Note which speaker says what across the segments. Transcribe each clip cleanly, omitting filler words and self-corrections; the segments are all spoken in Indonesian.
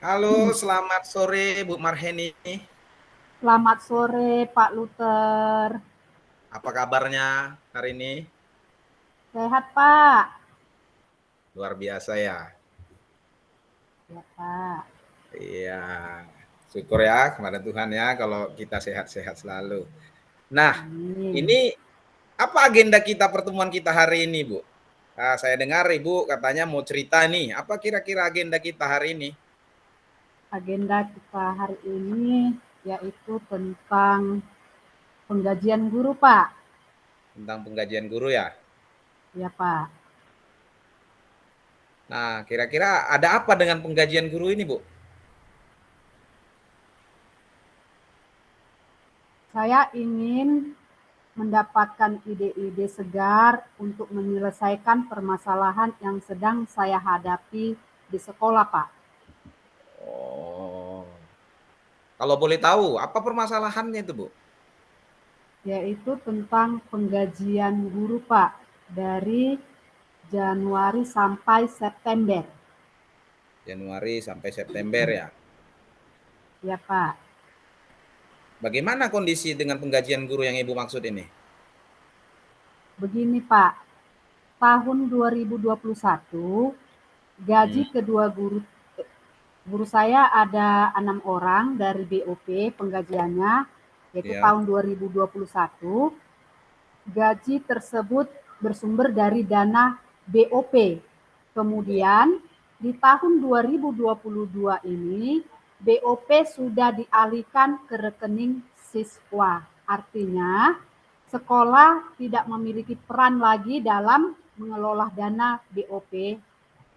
Speaker 1: Halo, selamat sore Bu Marheni.
Speaker 2: Selamat sore Pak Luther.
Speaker 1: Apa kabarnya hari ini?
Speaker 2: Sehat Pak?
Speaker 1: Luar biasa ya.
Speaker 2: Ya Pak.
Speaker 1: Iya, syukur ya kepada Tuhan ya kalau kita sehat-sehat selalu. Nah,
Speaker 2: Amin.
Speaker 1: ini apa agenda kita pertemuan kita hari ini, Bu? Saya dengar Ibu katanya mau cerita nih. Apa kira-kira agenda kita hari ini?
Speaker 2: Agenda kita hari ini yaitu tentang penggajian guru Pak.
Speaker 1: Tentang penggajian guru ya.
Speaker 2: Ya Pak.
Speaker 1: Nah, kira-kira ada apa dengan penggajian guru ini, Bu?
Speaker 2: Saya ingin mendapatkan ide-ide segar untuk menyelesaikan permasalahan yang sedang saya hadapi di sekolah Pak.
Speaker 1: Oh, kalau boleh tahu, apa permasalahannya itu, Bu?
Speaker 2: Yaitu tentang penggajian guru Pak dari Januari sampai September.
Speaker 1: Januari sampai September ya.
Speaker 2: Ya Pak.
Speaker 1: Bagaimana kondisi dengan penggajian guru yang Ibu maksud ini?
Speaker 2: Begini Pak, tahun 2021 gaji
Speaker 1: Hmm,
Speaker 2: kedua guru saya ada 6 orang dari BOP penggajiannya, yaitu
Speaker 1: ya.
Speaker 2: tahun 2021. Gaji tersebut bersumber dari dana BOP. Kemudian di tahun 2022 ini BOP sudah dialihkan ke rekening siswa. Artinya sekolah tidak memiliki peran lagi dalam mengelola dana BOP.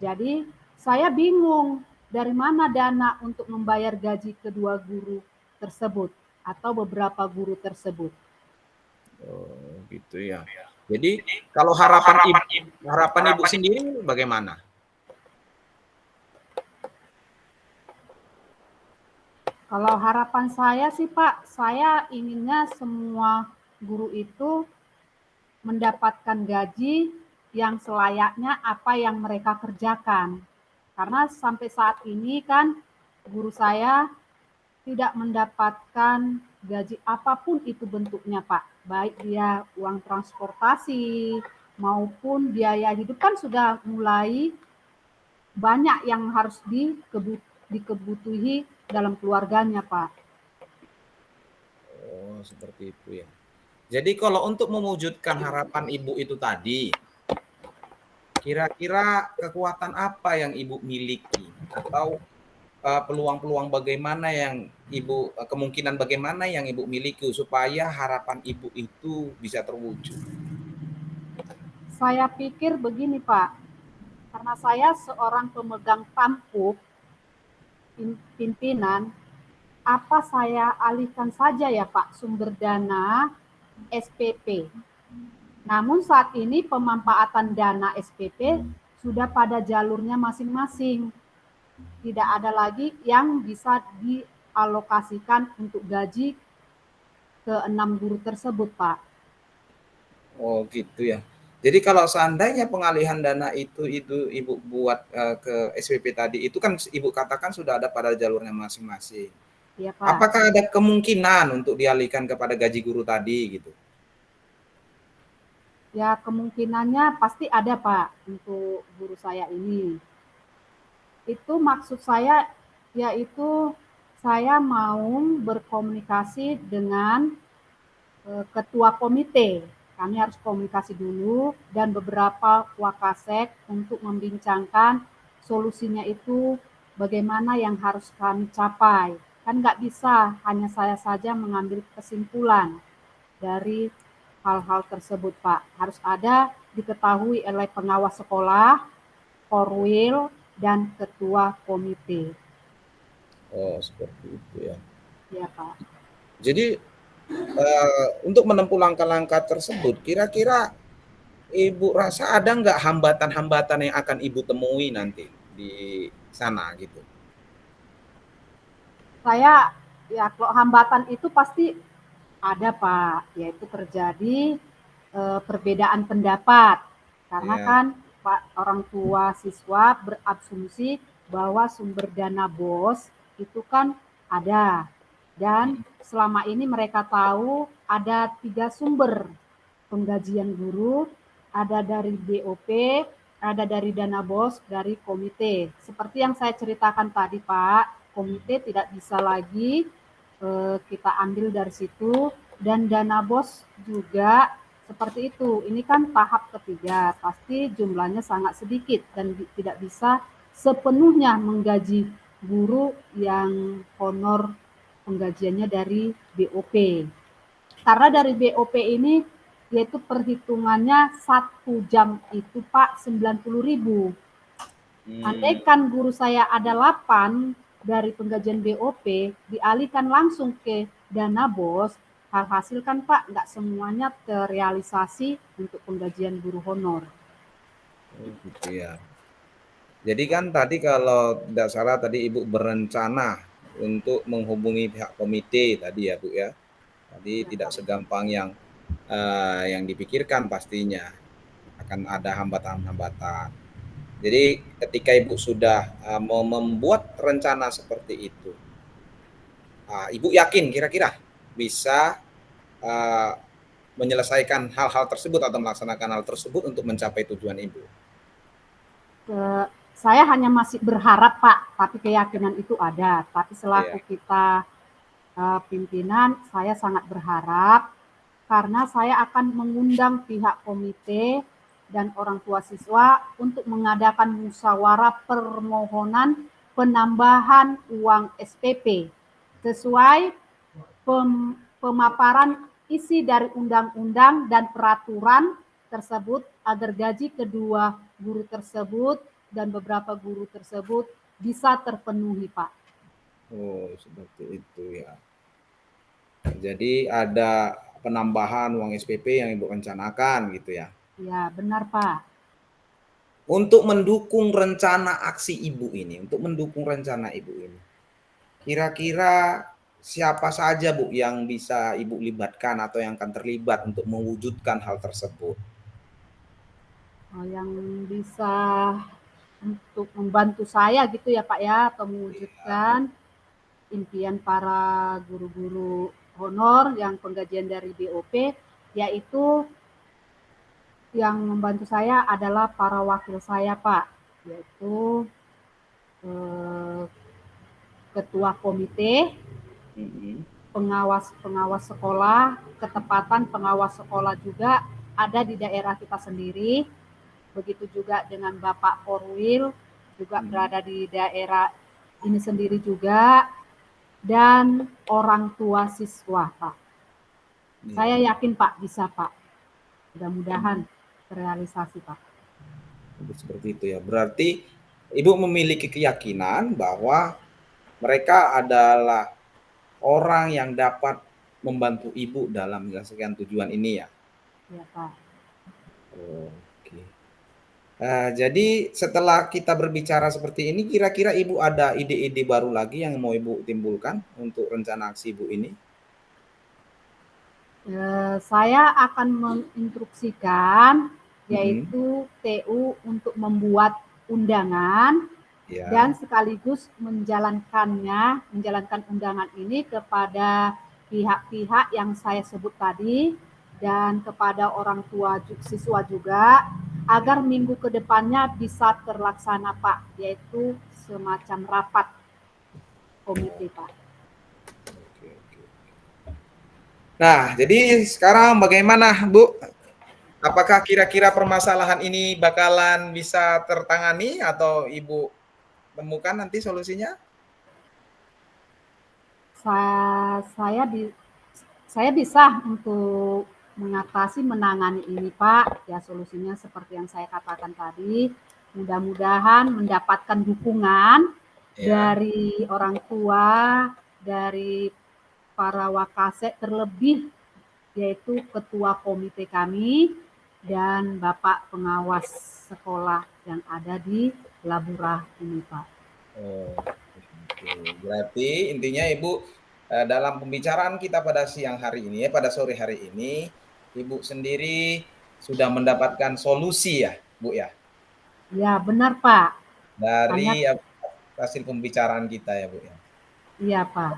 Speaker 2: Jadi saya bingung dari mana dana untuk membayar gaji kedua guru tersebut atau beberapa guru tersebut.
Speaker 1: Oh, gitu ya. Jadi kalau harapan Ibu sendiri bagaimana?
Speaker 2: Kalau harapan saya sih Pak, saya inginnya semua guru itu mendapatkan gaji yang selayaknya apa yang mereka kerjakan. Karena sampai saat ini kan guru saya tidak mendapatkan gaji apapun itu bentuknya Pak. Baik dia uang transportasi maupun biaya hidup kan sudah mulai banyak yang harus dikebutuhi dalam keluarganya Pak.
Speaker 1: Oh, seperti itu ya. Jadi kalau untuk mewujudkan harapan Ibu itu tadi, kira-kira kekuatan apa yang Ibu miliki atau peluang-peluang bagaimana yang Ibu kemungkinan bagaimana yang Ibu miliki supaya harapan Ibu itu bisa terwujud?
Speaker 2: Saya pikir begini Pak, karena saya seorang pemegang tampuk pimpinan, apa saya alihkan saja ya Pak sumber dana SPP. Namun saat ini pemanfaatan dana SPP sudah pada jalurnya masing-masing. Tidak ada lagi yang bisa dialokasikan untuk gaji ke 6 guru tersebut, Pak.
Speaker 1: Oh, gitu ya. Jadi kalau seandainya pengalihan dana itu Ibu buat, ke SPP tadi, itu kan Ibu katakan sudah ada pada jalurnya masing-masing.
Speaker 2: Ya, Pak.
Speaker 1: Apakah ada kemungkinan untuk dialihkan kepada gaji guru tadi gitu?
Speaker 2: Ya, kemungkinannya pasti ada, Pak, untuk guru saya ini. Itu maksud saya yaitu saya mau berkomunikasi dengan ketua komite. Kami harus komunikasi dulu dan beberapa wakasek untuk membincangkan solusinya itu bagaimana yang harus kami capai. Kan nggak bisa hanya saya saja mengambil kesimpulan dari hal-hal tersebut, Pak. Harus ada diketahui oleh pengawas sekolah, korwil, dan ketua komite.
Speaker 1: Oh, seperti itu ya.
Speaker 2: Ya, Pak.
Speaker 1: Jadi, untuk menempuh langkah-langkah tersebut, kira-kira Ibu rasa ada nggak hambatan-hambatan yang akan Ibu temui nanti di sana gitu?
Speaker 2: Saya ya kalau hambatan itu pasti ada Pak, yaitu terjadi perbedaan pendapat karena
Speaker 1: Ya,
Speaker 2: kan Pak orang tua siswa berasumsi bahwa sumber dana BOS itu kan ada. Dan selama ini mereka tahu ada 3 sumber penggajian guru, ada dari BOP, ada dari dana BOS, dari komite. Seperti yang saya ceritakan tadi Pak, komite tidak bisa lagi kita ambil dari situ, dan dana BOS juga seperti itu. Ini kan tahap ketiga, pasti jumlahnya sangat sedikit dan tidak bisa sepenuhnya menggaji guru yang honor penggajiannya dari BOP. Karena dari BOP ini yaitu perhitungannya 1 jam itu Pak 90.000. Andaikan guru saya ada 8 dari penggajian BOP dialihkan langsung ke dana BOS, hasil kan Pak nggak semuanya terrealisasi untuk penggajian guru honor.
Speaker 1: Oh, gitu ya. Jadi kan tadi kalau tidak salah tadi Ibu berencana untuk menghubungi pihak komite tadi ya Bu ya. Tadi
Speaker 2: Ya,
Speaker 1: tidak
Speaker 2: Pak.
Speaker 1: segampang yang dipikirkan pastinya, akan ada hambatan-hambatan. Jadi ketika Ibu sudah mau membuat rencana seperti itu, Ibu yakin kira-kira bisa menyelesaikan hal-hal tersebut atau melaksanakan hal tersebut untuk mencapai tujuan Ibu?
Speaker 2: Saya hanya masih berharap Pak, tapi keyakinan itu ada. Tapi selaku
Speaker 1: Iya.
Speaker 2: kita pimpinan, saya sangat berharap karena saya akan mengundang pihak komite dan orang tua siswa untuk mengadakan musyawarah permohonan penambahan uang SPP sesuai pemaparan isi dari undang-undang dan peraturan tersebut agar gaji kedua guru tersebut dan beberapa guru tersebut bisa terpenuhi, Pak.
Speaker 1: Oh, seperti itu ya. Jadi ada penambahan uang SPP yang Ibu rencanakan gitu ya.
Speaker 2: Ya, benar, Pak.
Speaker 1: Untuk mendukung rencana aksi Ibu ini, kira-kira siapa saja Bu yang bisa Ibu libatkan atau yang akan terlibat untuk mewujudkan hal tersebut?
Speaker 2: Yang bisa untuk membantu saya gitu ya Pak ya, atau mewujudkan impian para guru-guru honor yang penggajian dari BOP, yaitu yang membantu saya adalah para wakil saya Pak, yaitu ketua komite, pengawas sekolah, ketepatan pengawas sekolah juga ada di daerah kita sendiri. Begitu juga dengan Bapak Korwil juga berada di daerah ini sendiri juga, dan orang tua siswa Pak. Saya yakin Pak bisa Pak. Mudah-mudahan terrealisasi Pak.
Speaker 1: Seperti itu ya. Berarti Ibu memiliki keyakinan bahwa mereka adalah orang yang dapat membantu Ibu dalam menyelesaikan tujuan ini ya?
Speaker 2: Ya Pak.
Speaker 1: Oke. Jadi setelah kita berbicara seperti ini, kira-kira Ibu ada ide-ide baru lagi yang mau Ibu timbulkan untuk rencana aksi Ibu ini?
Speaker 2: Saya akan menginstruksikan yaitu TU untuk membuat undangan dan sekaligus menjalankan undangan ini kepada pihak-pihak yang saya sebut tadi dan kepada orang tua siswa juga agar minggu ke depannya bisa terlaksana Pak, yaitu semacam rapat komite Pak.
Speaker 1: Nah, jadi sekarang bagaimana Bu? Apakah kira-kira permasalahan ini bakalan bisa tertangani atau Ibu temukan nanti solusinya?
Speaker 2: Saya bisa untuk menangani ini Pak, ya solusinya seperti yang saya katakan tadi, mudah-mudahan mendapatkan dukungan dari orang tua, dari para wakase terlebih yaitu ketua komite kami dan Bapak pengawas sekolah yang ada di Laburah ini Pak.
Speaker 1: Oh, berarti intinya Ibu dalam pembicaraan kita pada siang hari ini, pada sore hari ini, Ibu sendiri sudah mendapatkan solusi ya, Bu ya?
Speaker 2: Ya benar Pak.
Speaker 1: Dari hasil pembicaraan kita ya Bu ya.
Speaker 2: Iya Pak.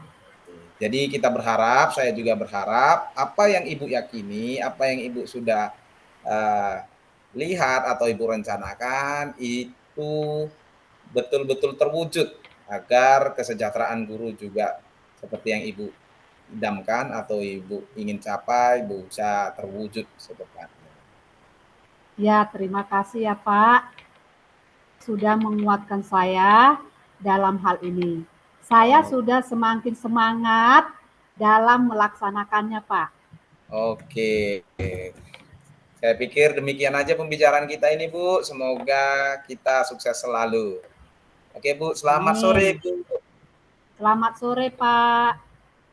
Speaker 1: Jadi kita berharap, saya juga berharap apa yang Ibu yakini, apa yang Ibu sudah lihat atau Ibu rencanakan itu betul-betul terwujud agar kesejahteraan guru juga seperti yang Ibu idamkan atau Ibu ingin capai bisa terwujud secepatnya.
Speaker 2: Ya, terima kasih ya Pak sudah menguatkan saya dalam hal ini. Saya sudah semakin semangat dalam melaksanakannya Pak.
Speaker 1: Oke. Saya pikir demikian aja pembicaraan kita ini Bu. Semoga kita sukses selalu. Oke Bu, selamat sore Bu.
Speaker 2: Selamat sore Pak.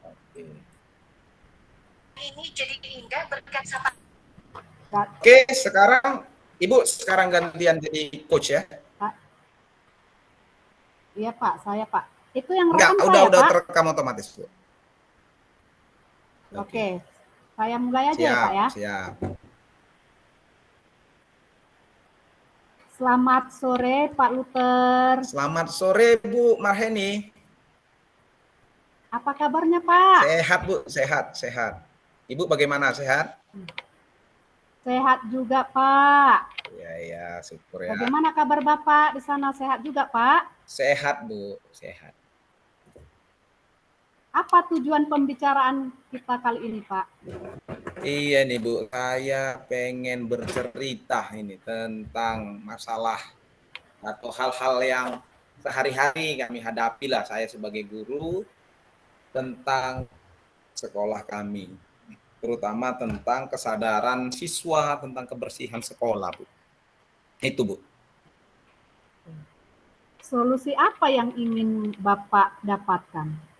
Speaker 1: Oke.
Speaker 3: Ini jadi indah berkat sama.
Speaker 1: Oke, sekarang Ibu sekarang gantian jadi coach ya.
Speaker 2: Pak. Iya Pak, saya Pak. Itu yang
Speaker 1: rekam
Speaker 2: saya,
Speaker 1: udah
Speaker 2: Pak?
Speaker 1: terekam otomatis Bu.
Speaker 2: Oke. Saya mulai aja ya Pak ya.
Speaker 1: Siap.
Speaker 2: Selamat sore Pak Luther.
Speaker 1: Selamat sore Bu Marheni.
Speaker 2: Apa kabarnya Pak?
Speaker 1: Sehat Bu, sehat. Ibu bagaimana, sehat?
Speaker 2: Sehat juga Pak.
Speaker 1: Ya, syukur ya.
Speaker 2: Bagaimana kabar Bapak di sana, sehat juga Pak?
Speaker 1: Sehat Bu, sehat.
Speaker 2: Apa tujuan pembicaraan kita kali ini Pak?
Speaker 1: Iya nih Bu, saya pengen bercerita ini tentang masalah atau hal-hal yang sehari-hari kami hadapi lah saya sebagai guru tentang sekolah kami, terutama tentang kesadaran siswa tentang kebersihan sekolah Bu. Itu Bu.
Speaker 2: Solusi apa yang ingin Bapak dapatkan?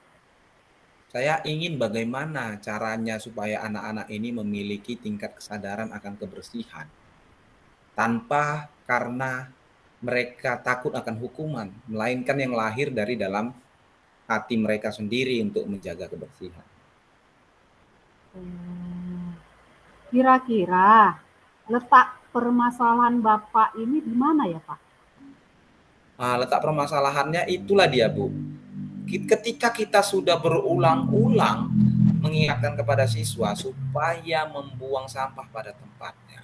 Speaker 1: Saya ingin bagaimana caranya supaya anak-anak ini memiliki tingkat kesadaran akan kebersihan tanpa karena mereka takut akan hukuman, melainkan yang lahir dari dalam hati mereka sendiri untuk menjaga kebersihan.
Speaker 2: Kira-kira letak permasalahan Bapak ini di mana ya Pak?
Speaker 1: Letak permasalahannya itulah dia Bu. Ketika kita sudah berulang-ulang mengingatkan kepada siswa supaya membuang sampah pada tempatnya,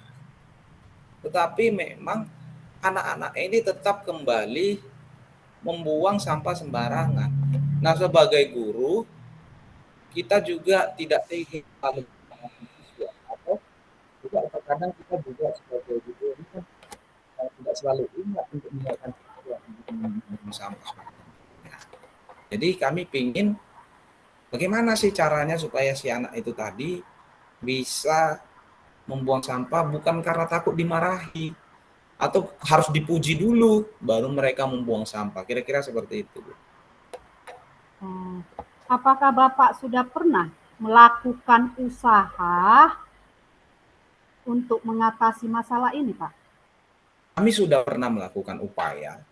Speaker 1: tetapi memang anak-anak ini tetap kembali membuang sampah sembarangan. Nah, sebagai guru kita juga tidak ingin siswa, atau juga kadang kita juga sebagai guru ini kan tidak selalu ingat untuk mengingatkan siswa untuk membuang sampah. Jadi kami ingin bagaimana sih caranya supaya si anak itu tadi bisa membuang sampah bukan karena takut dimarahi atau harus dipuji dulu baru mereka membuang sampah. Kira-kira seperti itu.
Speaker 2: Apakah Bapak sudah pernah melakukan usaha untuk mengatasi masalah ini, Pak?
Speaker 1: Kami sudah pernah melakukan upaya,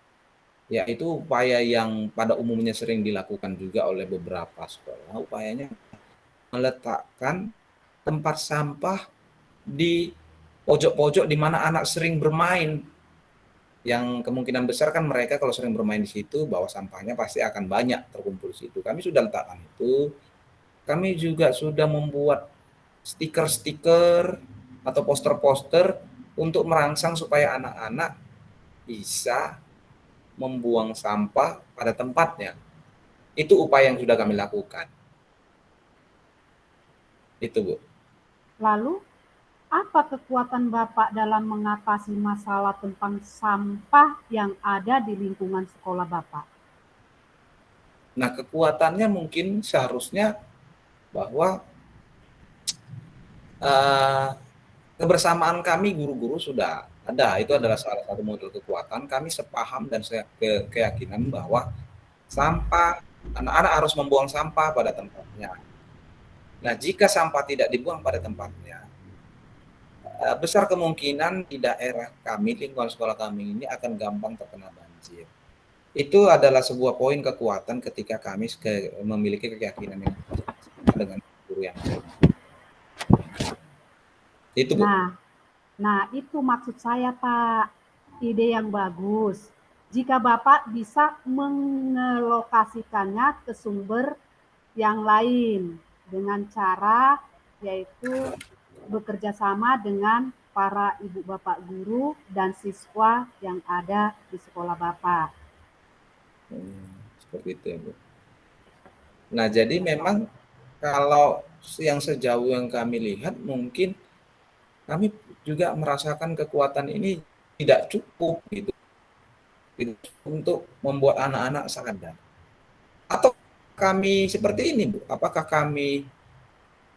Speaker 1: yaitu upaya yang pada umumnya sering dilakukan juga oleh beberapa sekolah. Upayanya meletakkan tempat sampah di pojok-pojok di mana anak sering bermain. Yang kemungkinan besar kan mereka kalau sering bermain di situ, bawa sampahnya pasti akan banyak terkumpul di situ. Kami sudah letakkan itu. Kami juga sudah membuat stiker-stiker atau poster-poster untuk merangsang supaya anak-anak bisa membuang sampah pada tempatnya. Itu upaya yang sudah kami lakukan. Itu Bu.
Speaker 2: Lalu apa kekuatan Bapak dalam mengatasi masalah tentang sampah yang ada di lingkungan sekolah Bapak?
Speaker 1: Nah, kekuatannya mungkin seharusnya bahwa kebersamaan kami guru-guru sudah ada. Itu adalah salah satu model kekuatan. Kami sepaham dan keyakinan bahwa sampah, anak-anak harus membuang sampah pada tempatnya. Nah, jika sampah tidak dibuang pada tempatnya, besar kemungkinan di daerah kami, lingkungan sekolah kami ini akan gampang terkena banjir. Itu adalah sebuah poin kekuatan ketika kami memiliki keyakinan yang dengan guru yang itu Bu.
Speaker 2: Nah, itu maksud saya Pak, ide yang bagus. jika Bapak bisa mengelokasikannya ke sumber yang lain dengan cara yaitu bekerja sama dengan para ibu bapak guru dan siswa yang ada di sekolah Bapak.
Speaker 1: Seperti itu ya Bu. Nah jadi memang kalau yang sejauh yang kami lihat mungkin kami juga merasakan kekuatan ini tidak cukup gitu untuk membuat anak-anak sadar. Atau kami seperti ini Bu, apakah kami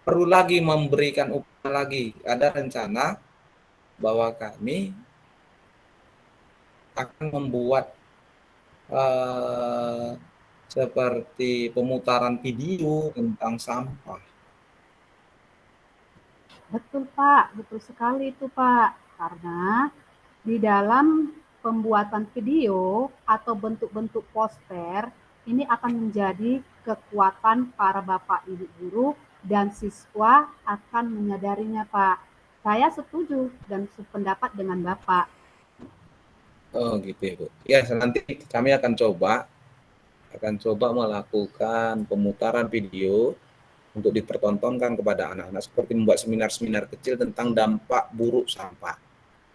Speaker 1: perlu lagi memberikan upaya lagi? Ada rencana bahwa kami akan membuat seperti pemutaran video tentang sampah.
Speaker 2: Betul Pak, betul sekali itu Pak. Karena di dalam pembuatan video atau bentuk-bentuk poster ini akan menjadi kekuatan para bapak ibu guru dan siswa akan menyadarinya Pak. Saya setuju dan sependapat dengan Bapak.
Speaker 1: Oh gitu ya Bu. Ya nanti kami akan coba melakukan pemutaran video untuk dipertontonkan kepada anak-anak seperti membuat seminar-seminar kecil tentang dampak buruk sampah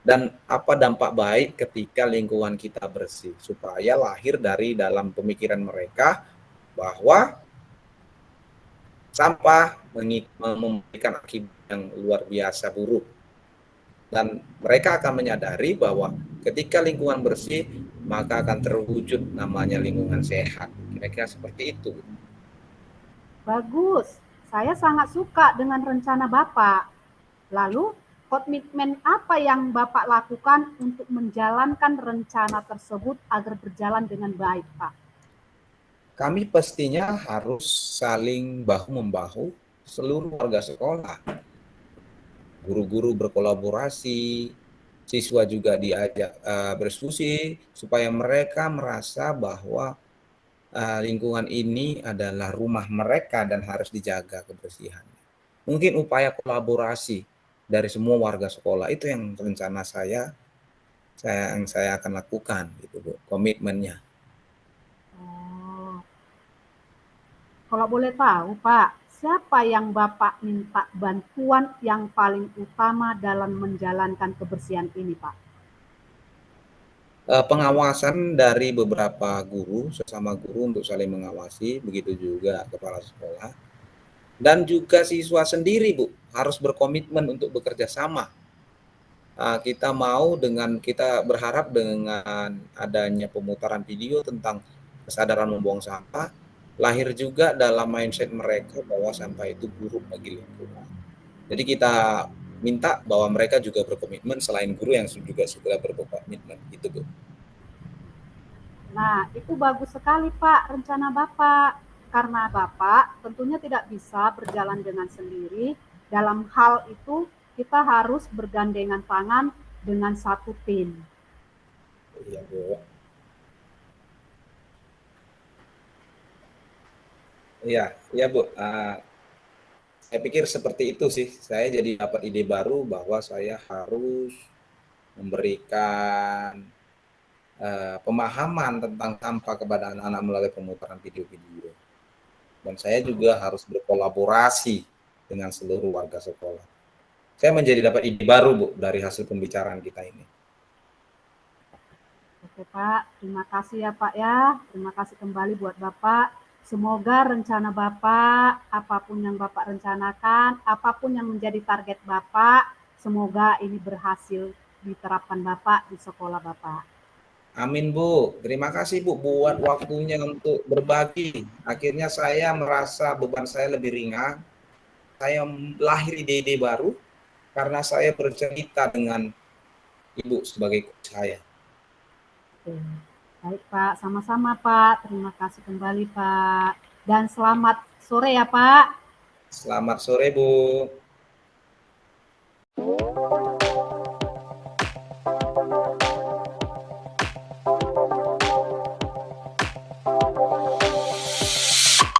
Speaker 1: dan apa dampak baik ketika lingkungan kita bersih supaya lahir dari dalam pemikiran mereka bahwa sampah memberikan akibat yang luar biasa buruk dan mereka akan menyadari bahwa ketika lingkungan bersih maka akan terwujud namanya lingkungan sehat. Kira-kira seperti itu.
Speaker 2: Bagus, saya sangat suka dengan rencana Bapak. Lalu, komitmen apa yang Bapak lakukan untuk menjalankan rencana tersebut agar berjalan dengan baik, Pak?
Speaker 1: Kami pastinya harus saling bahu-membahu seluruh warga sekolah. Guru-guru berkolaborasi, siswa juga diajak berdiskusi supaya mereka merasa bahwa lingkungan ini adalah rumah mereka dan harus dijaga kebersihannya. Mungkin upaya kolaborasi dari semua warga sekolah itu yang rencana saya akan lakukan gitu Bu, komitmennya.
Speaker 2: Oh. Kalau boleh tahu, Pak, siapa yang Bapak minta bantuan yang paling utama dalam menjalankan kebersihan ini, Pak?
Speaker 1: Pengawasan dari beberapa guru, sesama guru untuk saling mengawasi, begitu juga kepala sekolah. Dan juga siswa sendiri Bu, harus berkomitmen untuk bekerja sama. Kita berharap dengan adanya pemutaran video tentang kesadaran membuang sampah, lahir juga dalam mindset mereka bahwa sampah itu buruk bagi lingkungan. Jadi kita minta bahwa mereka juga berkomitmen selain guru yang juga sudah berkomitmen, gitu Bu.
Speaker 2: Nah, itu bagus sekali Pak rencana Bapak. Karena Bapak tentunya tidak bisa berjalan dengan sendiri. Dalam hal itu kita harus bergandengan tangan dengan satu tim.
Speaker 1: Iya Bu. Iya Bu. Saya pikir seperti itu sih. Saya jadi dapat ide baru bahwa saya harus memberikan pemahaman tentang sampah kepada anak-anak melalui pemutaran video-video. Dan saya juga harus berkolaborasi dengan seluruh warga sekolah. Saya menjadi dapat ide baru Bu dari hasil pembicaraan kita ini.
Speaker 2: Oke Pak, terima kasih ya Pak ya. Terima kasih kembali buat Bapak. Semoga rencana Bapak, apapun yang Bapak rencanakan, apapun yang menjadi target Bapak, semoga ini berhasil diterapkan Bapak di sekolah Bapak.
Speaker 1: Amin Bu, terima kasih Bu buat waktunya untuk berbagi. Akhirnya saya merasa beban saya lebih ringan. Saya lahir ide-ide baru karena saya bercerita dengan Ibu sebagai coach saya.
Speaker 2: Oke. Baik Pak, sama-sama Pak. Terima kasih kembali Pak. Dan selamat sore ya Pak.
Speaker 1: Selamat sore Bu.